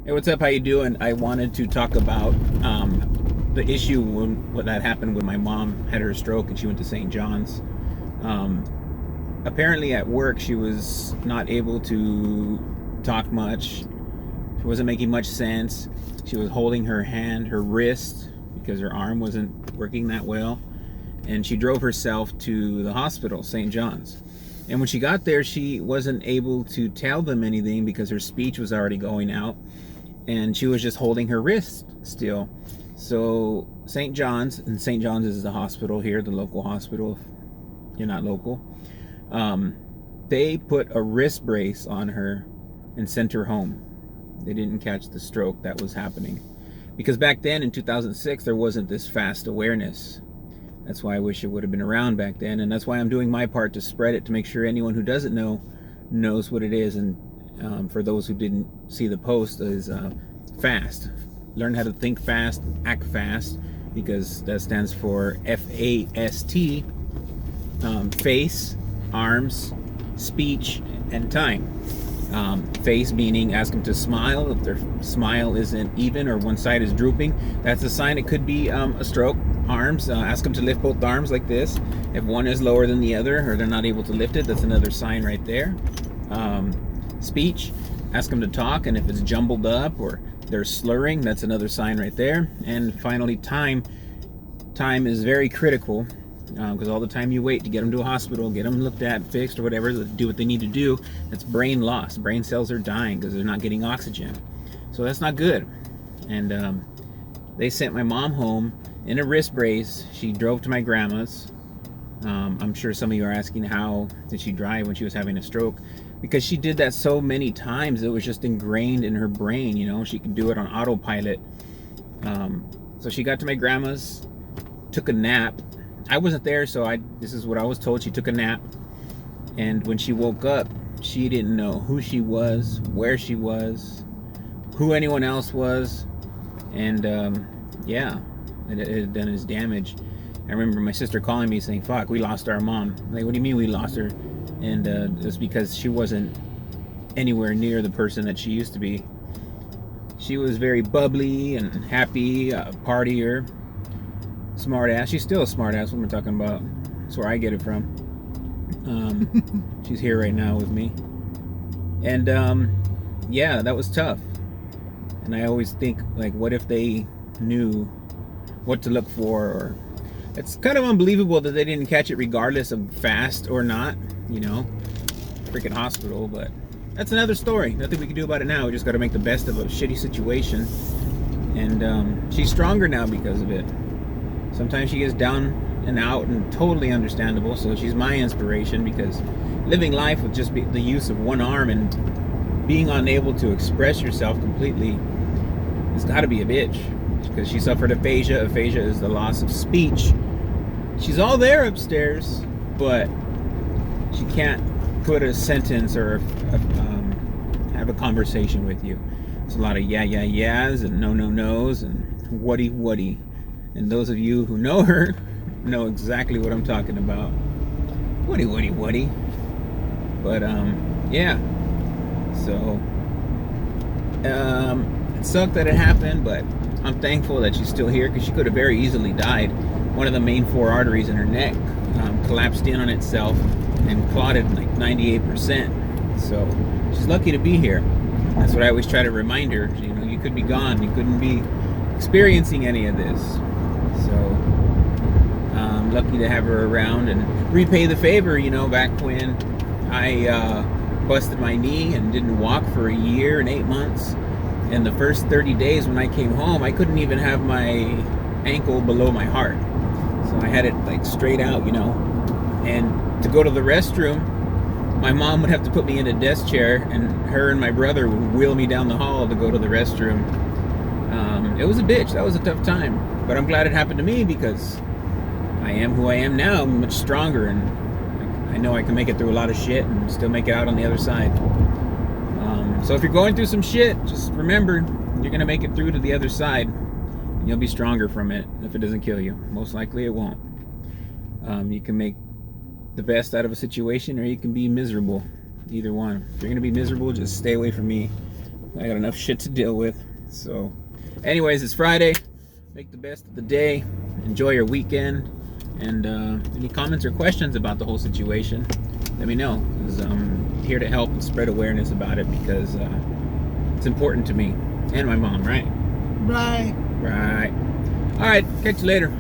Hey, what's up? How you doing? I wanted to talk about the issue when that happened when my mom had her stroke and she went to St. John's. Um, Apparently at work she was not able to talk much. She wasn't making much sense. She was holding her hand, her wrist, because her arm wasn't working that well. And she drove herself to the hospital, St. John's. And when she got there, she wasn't able to tell them anything because her speech was already going out. And she was just holding her wrist still. So St. John's, and St. John's is the hospital here, the local hospital if you're not local. They put a wrist brace on her and sent her home. They didn't catch the stroke that was happening. Because back then in 2006, there wasn't this F.A.S.T awareness. That's why I wish it would have been around back then. And that's why I'm doing my part to spread it, to make sure anyone who doesn't know knows what it is. And for those who didn't see the post, is F.A.S.T. Learn how to think fast, act fast, because that stands for F-A.S.T. Face, arms, speech, and time. Face meaning ask them to smile. If their smile isn't even or one side is drooping, that's a sign it could be a stroke. Arms, ask them to lift both arms like this. If one is lower than the other or they're not able to lift it, that's another sign right there. Speech, ask them to talk, and if it's jumbled up or they're slurring, that's another sign right there. And finally, time is very critical, because all the time you wait to get them to a hospital, get them looked at, fixed, or whatever, do what they need to do, that's brain loss. Brain cells are dying because they're not getting oxygen. So that's not good. And they sent my mom home in a wrist brace. She drove to my grandma's. I'm sure some of you are asking, how did she drive when she was having a stroke? Because she did that so many times, it was just ingrained in her brain, you know. She could do it on autopilot. So she got to my grandma's, took a nap. I wasn't there, so this is what I was told. She took a nap, and when she woke up, she didn't know who she was, where she was, who anyone else was. And yeah, it had done its damage. I remember my sister calling me saying, fuck, we lost our mom. I'm like, what do you mean we lost her? And it was because she wasn't anywhere near the person that she used to be. She was very bubbly and happy, partier, smart ass. She's still a smart ass, what we're talking about. That's where I get it from. She's here right now with me. And yeah, that was tough. And I always think, like, what if they knew what to look for? Or it's kind of unbelievable that they didn't catch it regardless of F.A.S.T or not, you know, freaking hospital. But that's another story. Nothing we can do about it now. We just got to make the best of a shitty situation. And she's stronger now because of it. Sometimes she gets down and out, and totally understandable. So she's my inspiration, because living life with just the use of one arm and being unable to express yourself completely has got to be a bitch. Because she suffered aphasia. Aphasia is the loss of speech. She's all there upstairs, but she can't put a sentence or have a conversation with you. It's a lot of yeah, yeah, yeahs and no, no, no's and whatty, whatty. And those of you who know her know exactly what I'm talking about. Whatty, whatty, whatty. But yeah. So it sucked that it happened, but I'm thankful that she's still here, because she could have very easily died. One of the main 4 arteries in her neck collapsed in on itself and clotted like 98%. So she's lucky to be here. That's what I always try to remind her. You know, you could be gone. You couldn't be experiencing any of this. So I'm lucky to have her around and repay the favor. You know, back when I busted my knee and didn't walk for a year and 8 months. And the first 30 days when I came home, I couldn't even have my ankle below my heart. So I had it like straight out, you know. And to go to the restroom, my mom would have to put me in a desk chair, and her and my brother would wheel me down the hall to go to the restroom. It was a bitch. That was a tough time. But I'm glad it happened to me, because I am who I am now. I'm much stronger, and I know I can make it through a lot of shit and still make it out on the other side. So if you're going through some shit, just remember, you're going to make it through to the other side, and you'll be stronger from it if it doesn't kill you. Most likely it won't. You can make the best out of a situation, or you can be miserable. Either one. If you're going to be miserable, just stay away from me. I got enough shit to deal with. So, anyways, it's Friday. Make the best of the day. Enjoy your weekend. And any comments or questions about the whole situation, let me know. 'Cause I'm here to help and spread awareness about it because it's important to me and my mom, right? Right. Right. All right. Catch you later.